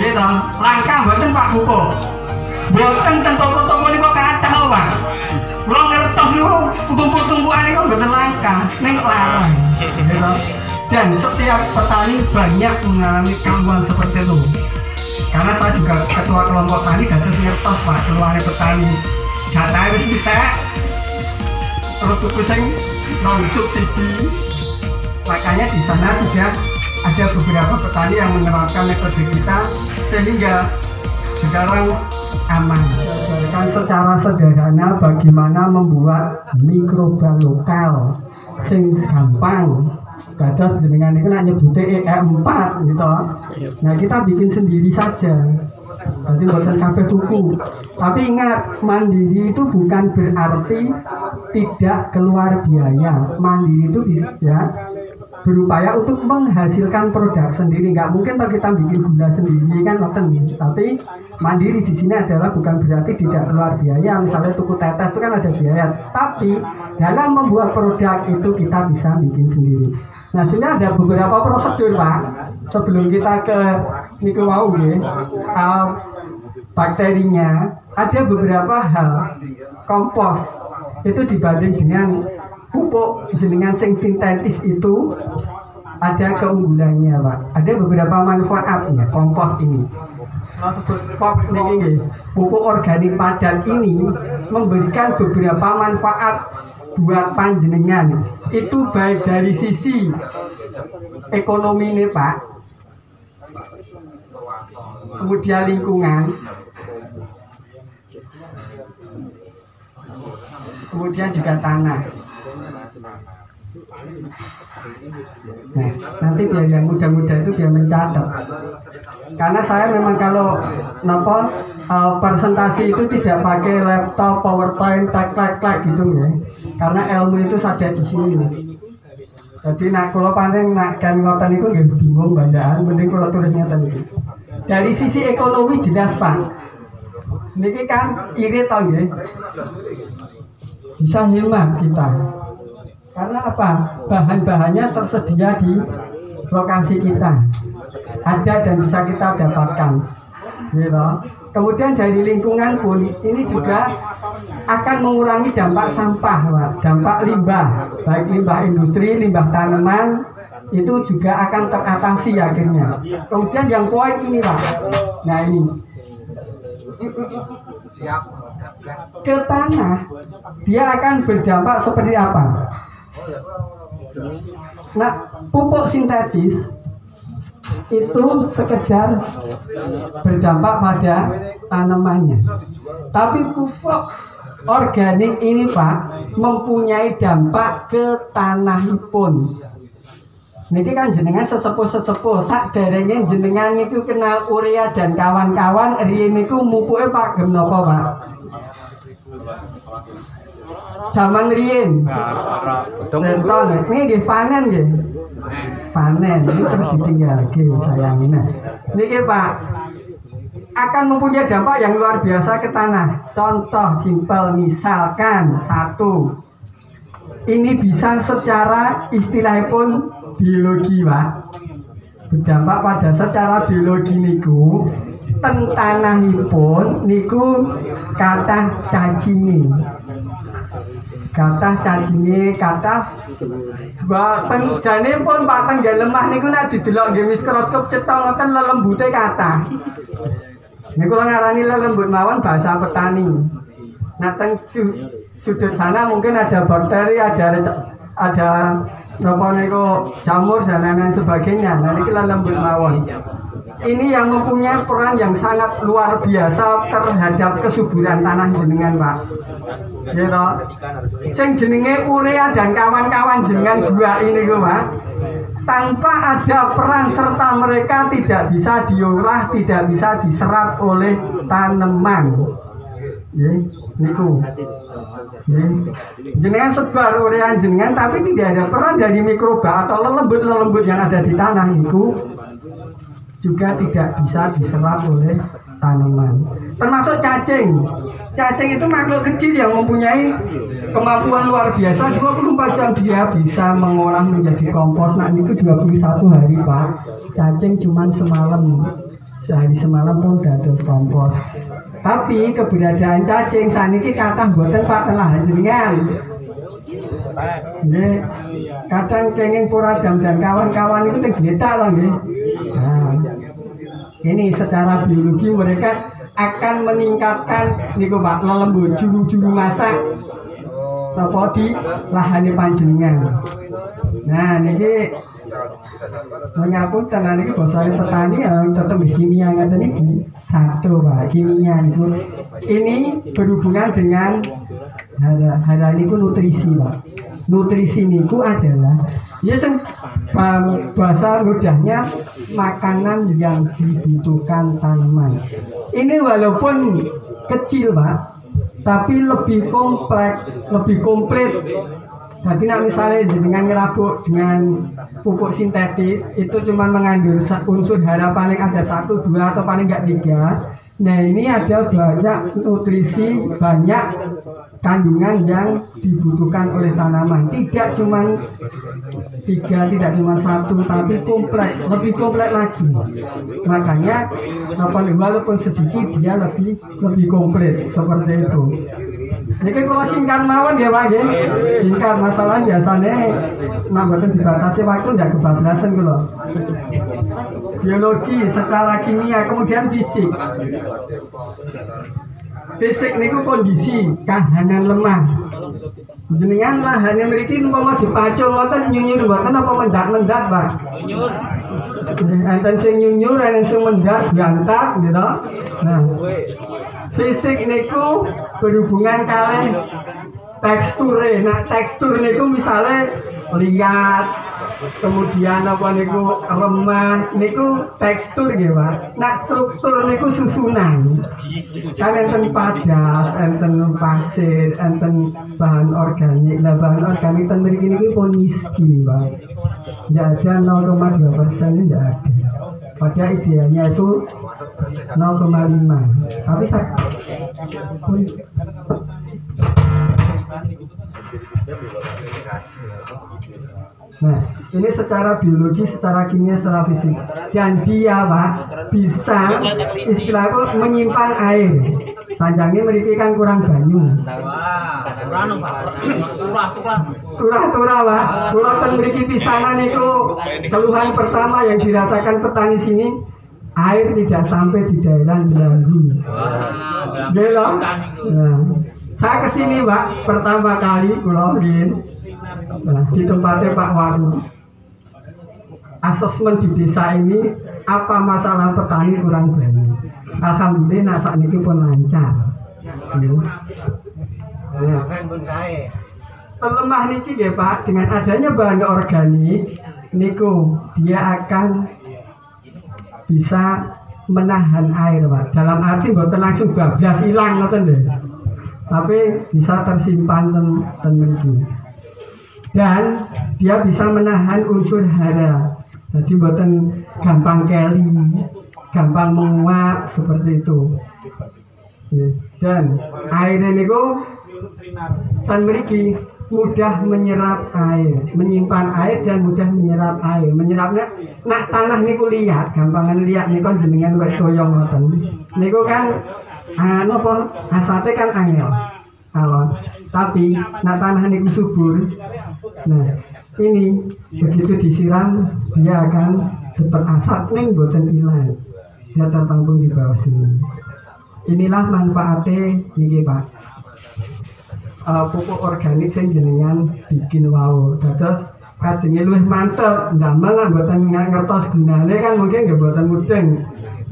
Gitu, langka mboten Pak pupuk. Mboten teng toko-toko niku kathah Pak. Kula ngertos niku tumpuk-tumpukan niku mboten langka, ning larang. Gitu. Dan setiap petani banyak mengalami keluhan seperti itu. Karena saya juga ketua kelompok tani dan ngertos Pak keluhan petani. Jatah wis bisa terus tuku sing non subsidi. Makanya di sana sudah ada beberapa petani yang menerapkan metode kita sehingga sekarang aman. Kan secara sederhana bagaimana membuat mikroba lokal sing gampang. Dados dengan itu nak nyebutnya EE4 gitu. Nah kita bikin sendiri saja. Jadi buatan kabeh tuku. Tapi ingat, mandiri itu bukan berarti tidak keluar biaya. Mandiri itu bisa berupaya untuk menghasilkan produk sendiri. Nggak mungkin kalau kita bikin gula sendiri kan ngoten. Tapi mandiri di sini adalah bukan berarti tidak keluar biaya. Misalnya tuku tetes itu kan ada biaya. Tapi dalam membuat produk itu kita bisa bikin sendiri. Nah sini ada beberapa prosedur Pak. Sebelum kita ke niku wau nggih, bakterinya ada beberapa hal. Kompos itu dibanding dengan pupuk jenengan sing sintetis itu ada keunggulannya Pak. Ada beberapa manfaatnya kompos ini. Kalau sebut pop ini pupuk organik padat ini memberikan beberapa manfaat buat panjenengan. Itu baik dari sisi ekonomi nih Pak, kemudian lingkungan, kemudian juga tanah. Nah, nanti biar yang muda-muda itu biar mencatat. Karena saya memang kalau presentasi itu tidak pakai laptop, PowerPoint, tek gitu ya. Karena ilmu itu ada di sini. Jadi nak kalau paling nak kan ngoten itu nggak bingung bandaan, mending kalau tulisnya tadi. Dari sisi ekonomi jelas Pak. Ini kan irit tau ya. Bisa hemat kita. Karena apa? Bahan-bahannya tersedia di lokasi kita. Ada dan bisa kita dapatkan. Gitu. Kemudian dari lingkungan pun ini juga akan mengurangi dampak sampah, Pak. Dampak limbah, baik limbah industri, limbah tanaman, itu juga akan teratasi akhirnya. Kemudian yang poin ini Pak. Nah ini ke tanah dia akan berdampak seperti apa? Nah, pupuk sintetis itu sekedar berdampak pada tanamannya. Tapi pupuk organik ini Pak mempunyai dampak ke tanahipun. Niki kan jenengan sesepuh sak derenge jenengan niku kenal urea dan kawan-kawan riyen niku mupuke Pak gem napa Pak? Zaman riyen. Enton iki nggih panen nggih. Panen ini terus ditinggal sayangin. Niki Pak akan mempunyai dampak yang luar biasa ke tanah. Contoh simpel misalkan satu, ini bisa secara istilahnya pun biologi Pak, berdampak pada secara biologi niku ten tanahipun niku kathah cacinge, kathah jane pun Pak tenggal lemah niku nek didelok nggih mikroskop cetha ngoten lelembute kathah. Niku ngarani lelembut mawon bahasa petani. Nah teng sudut sana mungkin ada bakteri, ada napa niku jamur dan lain-lain sebagainya. Nah niki lembut mawon. Ini yang mempunyai peran yang sangat luar biasa terhadap kesuburan tanah jenengan Pak. Gitu. Sing jenenge urea dan kawan-kawan jenengan dua ini Pak. Tanpa ada peran serta mereka tidak bisa diolah, tidak bisa diserap oleh tanaman. Niku. Jenengan sebar urea jenengan tapi tidak ada peran dari mikroba atau lelembut yang ada di tanah niku juga tidak bisa diserap oleh tanaman. Termasuk cacing. Cacing itu makhluk kecil yang mempunyai kemampuan luar biasa. 24 jam dia bisa mengolah menjadi kompos. Nah itu 21 hari Pak. Cacing cuman semalam sehari semalam pun dados kompos. Tapi keberadaan cacing saniki kathah boten Pak telah jenengan. Nggih, kadang kenging Puradam dan kawan-kawan itu teng gletak lho nggih. Nah, ini secara biologi mereka akan meningkatkan niku Pak lelembut juru-juru masak apa di lahane panjenengan. Nah niki mengapunten niki basane petani tetep kimia ngaten iki satu Pak kimia niku. Ini berhubungan dengan hal niku nutrisi Pak. Nutrisi niku adalah ya bahasa mudahnya makanan yang dibutuhkan tanaman. Ini walaupun kecil Mas, tapi lebih kompleks, lebih komplit. Jadi nak misalnya dengan ngerabuk dengan pupuk sintetis itu cuma mengandung unsur hara paling ada 1, 2 atau paling enggak 3. Nah ini ada banyak nutrisi, banyak kandungan yang dibutuhkan oleh tanaman. Tidak cuma 3, tidak cuma 1, tapi kompleks, lebih kompleks lagi. Makanya walaupun sedikit dia lebih komplit seperti itu. Jadi kalau singkat mawon ya Pak ya. Singkat masalah biasanya nambahin dibatasi waktu tidak kebablasan gitu loh. Biologi secara kimia kemudian fisik. Fisik niku kondisi kahanan lemah. Jenengan lahane mriki umpama dipacul wonten nyunyur mboten apa mendak-mendak Pak? Nyunyur. Enten sing nyunyur, enten sing mendak diangkat gitu. Nah, fisik niku berhubungan kali teksture. Nah, tekstur niku misalnya liat, kemudian apa niku remah niku tekstur nggih Pak. Nah, struktur niku susunan. Kan enten padas, enten pasir, enten bahan organik. Nah, bahan organik ten mriki niki pun miskin Pak. Tidak ada 0,2% ini tidak ada. Pada idealnya itu 0,5. Tapi nah, ini secara biologi, secara kimia, secara fisik. Dan dia Pak bisa istilahnya menyimpan air. Sanjangnya mereka kan kurang banyu. Turah-turah Pak. Kalau kan mereka pisanan itu keluhan pertama yang dirasakan petani sini, air tidak sampai di daerah Belanggu. Belok. Nah, saya kesini Pak pertama kali pulau di tempatnya Pak Waru. Asesmen di desa ini apa masalah petani kurang banyak. Alhamdulillah saat ini pun lancar. Nah, pelemah niki ya Pak dengan adanya bahan organik niku dia akan bisa menahan air Pak. Dalam arti bukan langsung bablas hilang ngoten deh. Tapi bisa tersimpan ten mriki. Dan dia bisa menahan unsur hara. Jadi buatan gampang keli, gampang menguap seperti itu. Dan air ini ten mriki mudah menyerap air, menyimpan air dan mudah menyerap air. Menyerapnya nak tanah niku liat, gampangan liat niku jenengan wek toyong ngoten. Niku kan napa asate kan angel. Alon. Tapi nak tanah niku subur. Nah, ini begitu disiram dia akan cepat asap ning boten ilang. Dia tertampung di bawah sini. Inilah manfaatnya niki Pak. Pupuk organik sing jenengan bikin wau. Dados kajenge luwih mantep, ndamel lah mboten ngertos gunane kan mungkin nggih mboten mudeng.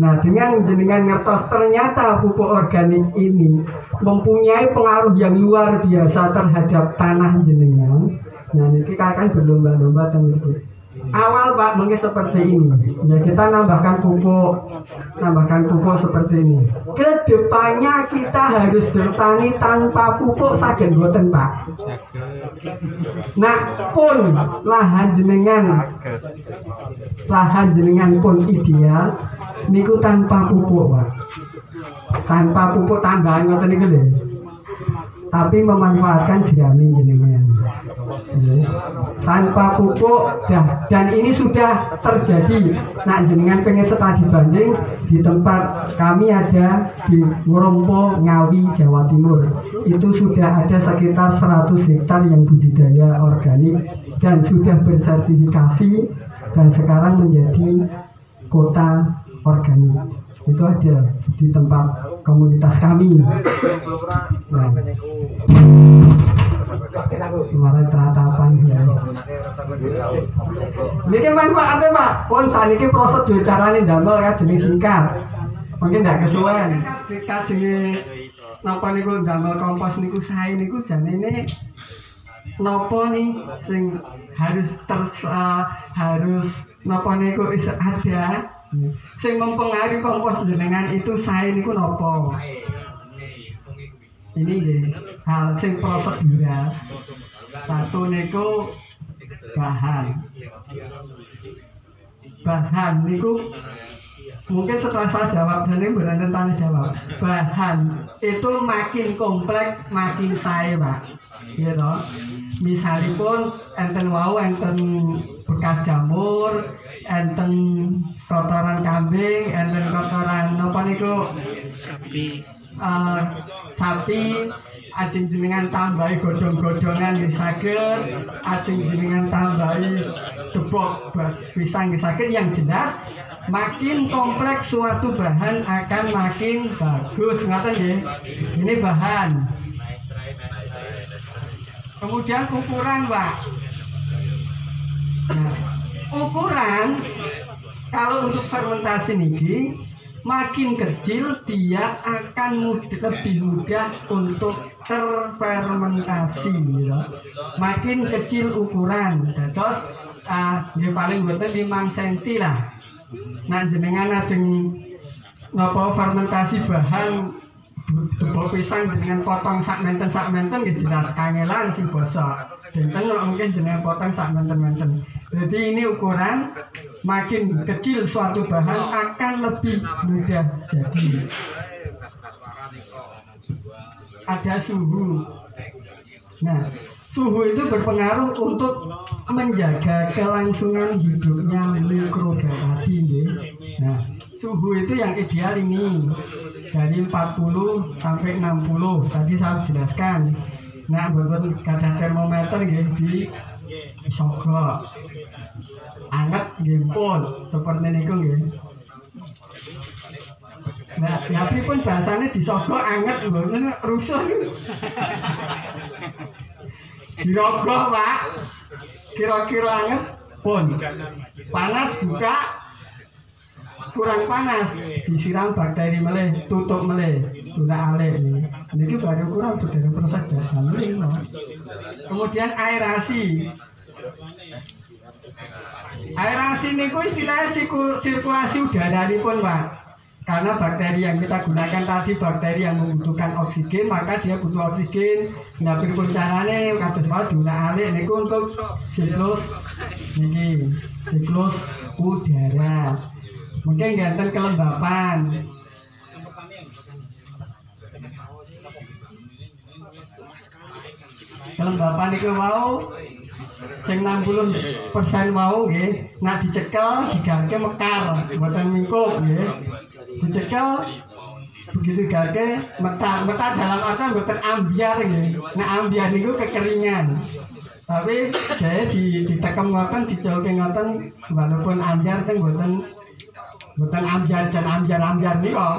Nah, dengan jenengan ngertos ternyata pupuk organik ini mempunyai pengaruh yang luar biasa terhadap tanah jenengan. Nah, ini akan berlomba-lomba tentu. Awal Pak mungkin seperti ini. Ya kita nambahkan pupuk seperti ini. Kedepannya kita harus bertani tanpa pupuk saged boten Pak. Nah pun lahan jenengan pun ideal niku tanpa pupuk Pak. Tanpa pupuk tambahan ngoten niku lho. Tapi memanfaatkan jerami jenengan. tanpa pupuk dan ini sudah terjadi. Nah, jenengan pengen studi banding di tempat kami ada di Ngrompo, Ngawi, Jawa Timur. Itu sudah ada sekitar 100 hektar yang budidaya organik dan sudah bersertifikasi dan sekarang menjadi kota organik. Itu ada di tempat komunitas kami. Nah, kemarin teratapan ya. Ini manfaatnya Pak. Pun saat ini prosedur caranya damel kan jenis singkat. Mungkin tidak kesuwen. Kita jenis napa niku damel kompos niku sae niku jane ini napa nih sing harus harus napa niku ada sing mempengaruhi kompos jenengan itu sae niku napa. Ini nggih hal sing prosedural. Satu niku bahan niku mungkin setelah saya jawab dan ini beranteng tanya jawab. Bahan itu makin kompleks makin sae Pak. Iya toh. Misalipun enten wau enten bekas jamur, enten kotoran kambing, enten kotoran apa niku sapi, ajeng jenengan tambahi godhong-godhongan nggih saged, ajeng jenengan tambahi gebok pisang nggih saged. Yang jelas makin kompleks suatu bahan akan makin bagus, ngoten nggih. Ini bahan. Kemudian ukuran, Pak. Nah, ukuran kalau untuk fermentasi niki makin kecil dia akan lebih mudah untuk terfermentasi, gitu. Makin kecil ukuran, terus ya paling betul 5 cm lah. Nah jenengan ajeng napa fermentasi bahan gebok pisang dengan potong sak menten nggih jelas kangelan sing bosok. Dinten mungkin jenengan potong sak menten. Jadi ini ukuran makin kecil suatu bahan akan lebih mudah jadi. Ada suhu. Nah, suhu itu berpengaruh untuk menjaga kelangsungan hidupnya mikroba tadi nggih. Nah, suhu itu yang ideal ini dari 40 sampai 60 tadi saya jelaskan. Nah, betul kadang termometer nggih di sogok anget nggih pun seperti niku nggih. Nah, tapi pun bahasanya disogok anget mboten rusuh. Dirogok Pak, kira-kira anget pun panas buka, kurang panas disiram bakteri meleh, tutup meleh, gula alih. Ini baru kurang budaya proses dan kemudian aerasi. Aerasi niku istilahnya sirkulasi udara pun Pak. Karena bakteri yang kita gunakan tadi bakteri yang membutuhkan oksigen, maka dia butuh oksigen. Nah, pripun carane kados wae diunakake niku untuk siklus niki, siklus udara. Mungkin ganten kelembapan. Kelembapan niku mau sing 60% mau nggih, nak dicekel digarke mekar, mboten mingkup nggih. Dicekel begitu garke metar dalam arti mboten ambiar nggih. Nah ambiar niku kekeringan. Tapi saya ditekem ngoten dicoke ngoten walaupun ambiar teng mboten ambiar jan ambiar niku.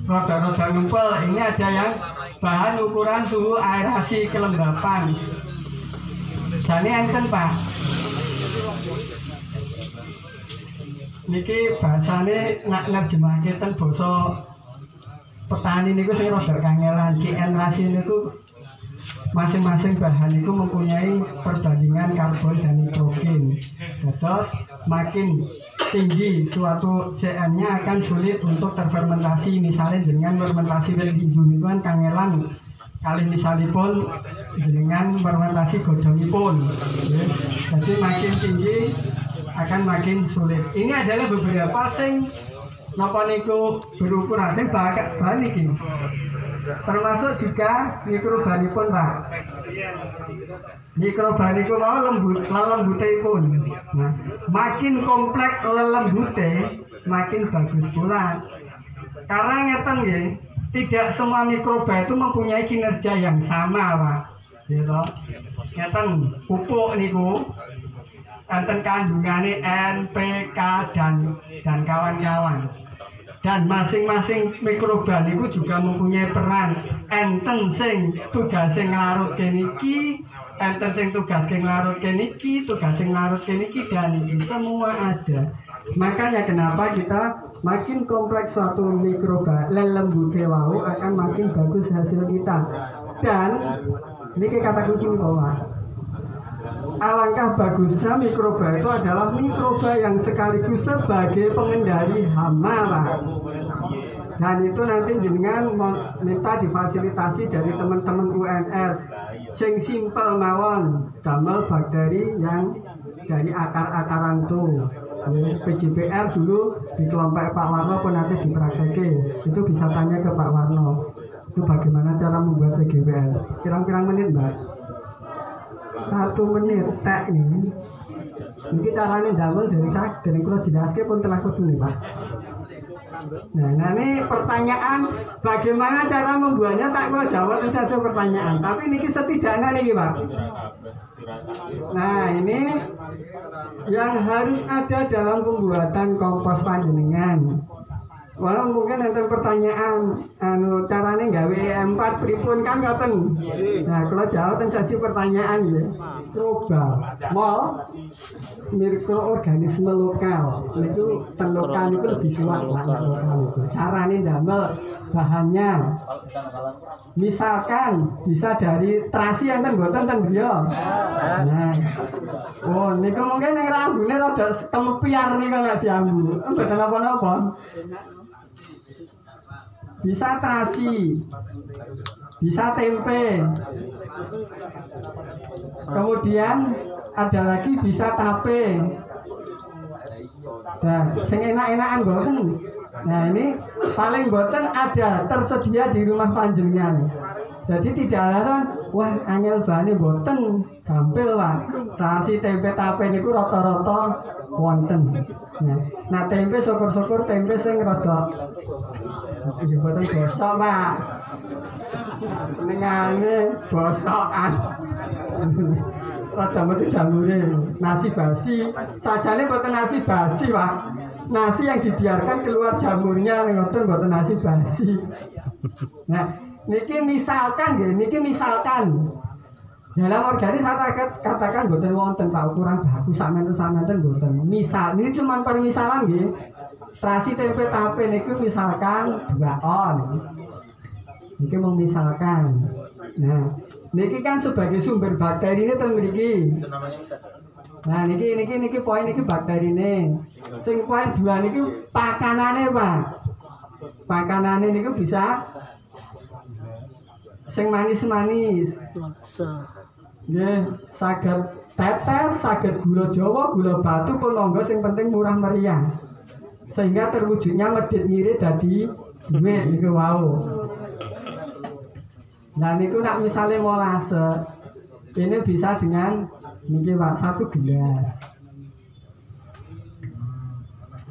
Roda-roda ngumpul ini ada yang bahan ukuran suhu aerasi kelembapan. Jane enten Pak. Niki bahasane nak nerjemahke ten basa petani niku sing rada kangelan. CN rasio niku masing-masing bahan itu mempunyai perbandingan karbon dan nitrogen. Terus makin tinggi suatu CN-nya akan sulit untuk terfermentasi. Misalnya dengan fermentasi tinju niku kan kangelan kali misalipun dengan fermentasi godhongipun. Jadi makin tinggi akan makin sulit. Ini adalah beberapa sing napa niku berukuran sing bahan iki. termasuk juga mikrobanipun Pak. Mikroba niku mau lelembutipun. Nah, makin kompleks lelembute, makin bagus pula. Karena ngeten nggih, tidak semua mikroba itu mempunyai kinerja yang sama, Pak. Gitu. Ngeten pupuk niku enten kandungane N, P, K dan kawan-kawan. Dan masing-masing mikroba niku juga mempunyai peran. Enten sing tugasé nglarutke niki, enten sing tugasé nglarutke niki, tugasé nglarutke niki dan ini semua ada. Makanya kenapa kita makin kompleks suatu mikroba lelembute wau akan makin bagus hasil kita. Dan ini kata kunci bahwa alangkah bagusnya mikroba itu adalah mikroba yang sekaligus sebagai pengendali hama, Pak. Dan itu nanti jenengan minta difasilitasi dari teman-teman UNS sing simpel mawon damel bakteri yang dari akar-akaran tuh. PJPR dulu di kelompok Pak Warno pun nanti dipraktekin. Itu bisa tanya ke Pak Warno. Itu bagaimana cara membuat PJPR. Pirang-pirang menit, Mbak? 1 menit tek ini. Ini caranya damel dari kula jelaskan pun telah kudu Pak. Nah ini pertanyaan bagaimana cara membuatnya tak kula jawab saja pertanyaan. Tapi ini setidaknya nih Pak. Nah ini yang harus ada dalam pembuatan kompos panjenengan. Wah mungkin ada pertanyaan caranya gawe 4 pripun kan ngoten. Nah kalau jawab saja pertanyaan ya. Coba mol mikroorganisme lokal itu lokal itu lebih kuat lah lokal itu. Caranya damel bahannya misalkan bisa dari terasi yang mboten ten griya. Nah. Oh niku mungkin yang rambune rada kemepiar niku nek diambu. Mboten apa-apa. Bisa terasi, bisa tempe, kemudian ada lagi bisa tape. Nah, sing enak-enakan boten. Nah ini paling boten ada tersedia di rumah panjenengan. Jadi tidak alasan, wah anyel bane boten, gampil Pak. Terasi tempe tape niku rata-rata wonten. Nah tempe syukur-syukur tempe sing rada iki boten bosok, Pak. Senengane bosokan. Rada metu jamure. Nasi basi, sajane boten nasi basi, Pak. Nasi yang dibiarkan keluar jamurnya ngoten boten nasi basi. Nah, niki misalkan nggih, niki misalkan dalam organik saya katakan boten wonten Pak ukuran baku sakmenten boten. Misal ini cuma permisalan nggih. Terasi tempe tape niku misalkan 2 on. Niki mau misalkan. Nah, niki kan sebagai sumber bakteri ini teng mriki. Nah, niki poin niki bakteri ini. Sing poin 2 niki pakanane, Pak. Pakanane niku bisa sing manis-manis. Nggih, saged tetes, saged gula Jawa, gula batu pun monggo sing penting murah meriah. Sehingga terwujudnya medit ngirit dadi duit niku wau. Nah niku nak misalnya molase ini bisa dengan niki Pak 1 gelas.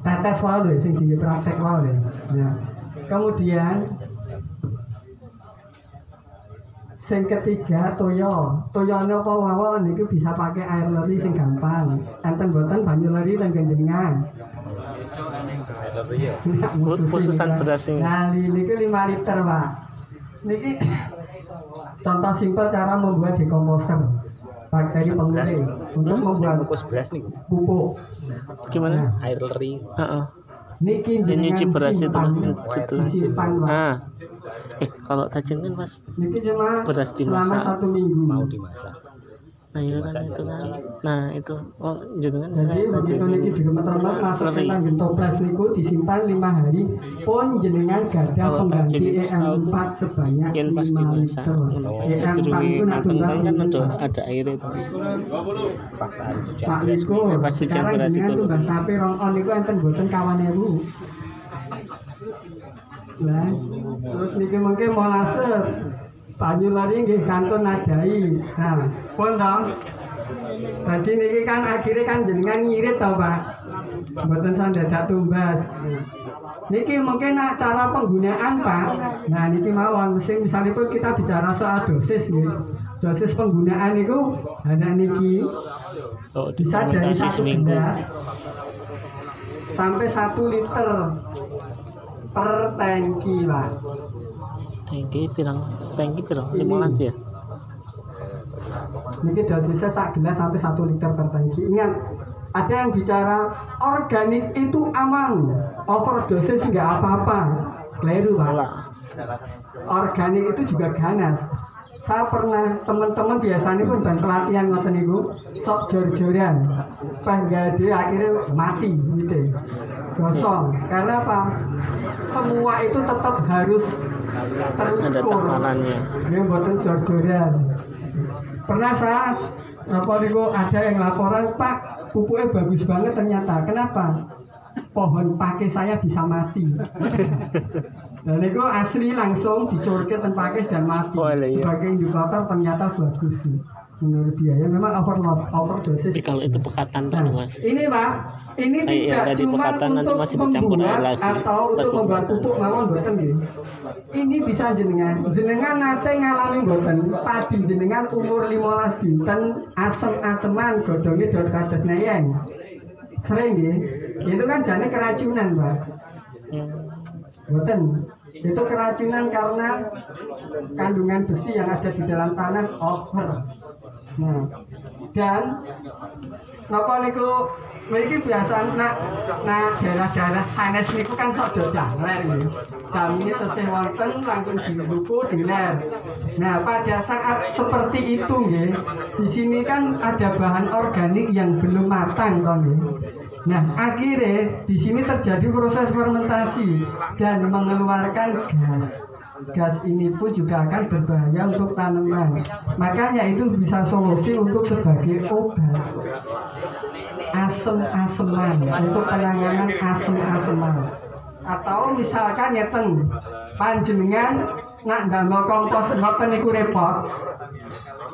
Tetes wau lho sing dipraktek wau lho. Nah, kemudian sing ketiga toyo. Toyone apa mawon niku bisa pakai air leri sing gampang. Enten boten banyu leri ten jenengan. Khususan beras ini. Nah, niki 5 liter, Pak. Niki contoh simpel cara membuat dekomposer bakteri pengurus untuk membuat beras nih. pupuk. Gimana? Air leri. Niki nyuci beras itu simpan, Pak. Kalau tajin kan pas niki cuma beras selama dimasak. 1 minggu. Mau dimasak. Nah iya kan itu kan. Nah itu jangan jadi begitu niki digemeter-gemeter masuk ke tanggen toples niku disimpan 5 hari pun jenengan gadah pengganti EM4 sebanyak 5 liter. EM4 itu nak tumbas kan ada air itu. Pak Niko, sekarang jenengan tumbas tape rong on niku enten boten kawan ewu. Nah, terus niki mungkin molase banyu lari nggih kantun nadai. Nah, pun dong. Jadi niki kan akhirnya kan jenengan ngirit tau Pak. Mboten sandadak tumbas. Niki mungkin cara penggunaan Pak. Nah niki mawon misalipun kita bicara soal dosis nih. Dosis penggunaan itu ada niki bisa dari 1 gelas sampai 1 liter per tangki Pak. Tangki pirang 15 ya. Niki dosisnya 1 gelas sampai 1 liter per tangki. Ingat, ada yang bicara organik itu aman, overdosis nggak apa-apa. Keliru Pak. Organik itu juga ganas. Saya pernah teman-teman biasanya pun dan pelatihan ngoten niku sok jor-joran, sehingga dia akhirnya mati gitu. Gosong. Karena apa? Semua itu tetap harus terukur. Ada tekanannya. Dia buatan jor-joran. Pernah saya ada yang laporan Pak, pupuknya bagus banget ternyata. Kenapa? Pohon pake saya bisa mati. Dan itu asli langsung dicurke dan pakis dan mati. Sebagai indikator ternyata bagus sih menurut dia. Ya memang overdosis. Kalau itu pekatan Nah, Mas. ini Pak, ini tidak cuma untuk membuat atau untuk membuat pupuk mawon boten nggih. Ini bisa jenengan nate ngalami boten padi jenengan umur 15 dinten asem-aseman godhonge dor kados neyeng. Sering nggih. Itu kan jane keracunan, Pak. Boten. Itu keracunan karena kandungan besi yang ada di dalam tanah over. Nah, dan napa niku mriki biasa nak daerah-daerah sanes niku kan sok do dangler nggih. Damine tesih wonten langsung dibuku diler. Nah, pada saat seperti itu nggih, di sini kan ada bahan organik yang belum matang toh nggih. Nah, akhirnya di sini terjadi proses fermentasi dan mengeluarkan gas. Gas ini pun juga akan berbahaya untuk tanaman. Makanya itu bisa solusi untuk sebagai obat asem-aseman, untuk penanganan asem-aseman. Atau misalkan ngeten, panjenengan nak ndamel kompos ngoten niku repot.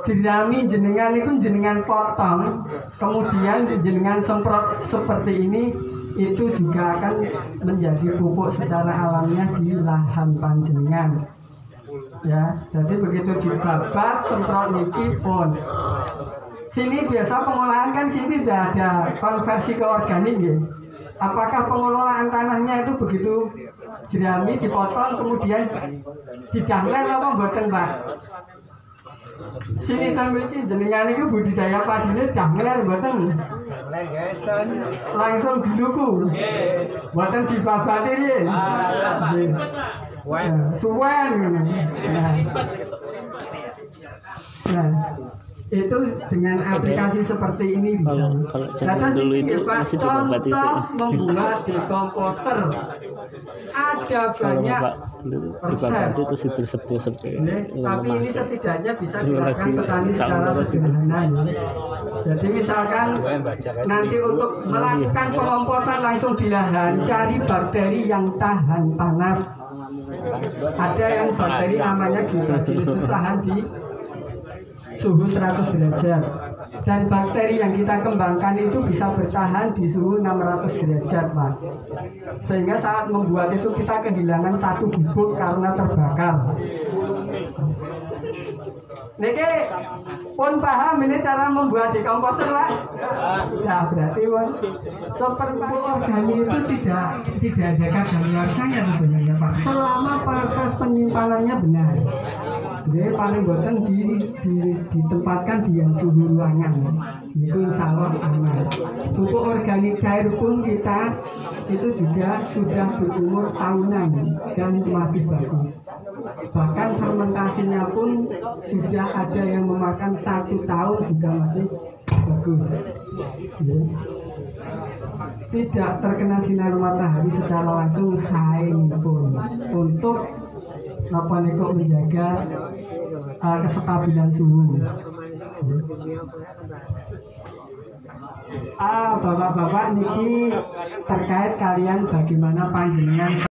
Dirami jenengan itu jenengan potong, kemudian jenengan semprot seperti ini, itu juga akan menjadi pupuk secara alamiah di lahan panjenengan. Ya, jadi begitu dibabat semprot niki pun. Sini biasa pengolahan kan sini sudah ada konversi ke organik ya. Apakah pengelolaan tanahnya itu begitu jerami dipotong kemudian didangler apa mboten Pak? Sini tan mriki jenengan iki budidaya padine dangler mboten? Langsung diluku. Mboten dibabati nggih. Suwen. Nah, itu dengan aplikasi seperti ini bisa. Kalau dulu itu masih dibabati sih. Membuat dekomposter. Ada banyak resep. Itu ditusuk-tusuk. Tapi ini setidaknya bisa dilakukan petani secara sederhana. Jadi misalkan nanti untuk melakukan pengomposan langsung di lahan, cari bakteri yang tahan panas. Ada yang bakteri namanya Bacillus tahan di suhu 100 derajat. Dan bakteri yang kita kembangkan itu bisa bertahan di suhu 600 derajat Pak. Sehingga saat membuat itu kita kehilangan 1 bubuk karena terbakar. Niki pun paham ini cara membuat dekomposer Pak? Nah berarti pun seperti organik itu tidak ada kadaluarsanya sebenarnya Pak. Selama proses penyimpanannya benar. Jadi paling boten ditempatkan di yang suhu ruangan. Itu insya Allah aman. Pupuk organik cair pun kita itu juga sudah berumur tahunan dan masih bagus. Bahkan fermentasinya pun sudah ada yang memakan 1 tahun juga masih bagus. Tidak terkena sinar matahari secara langsung saing pun untuk menjaga kestabilan suhu. Bapak-bapak niki terkait kalian bagaimana panjenengan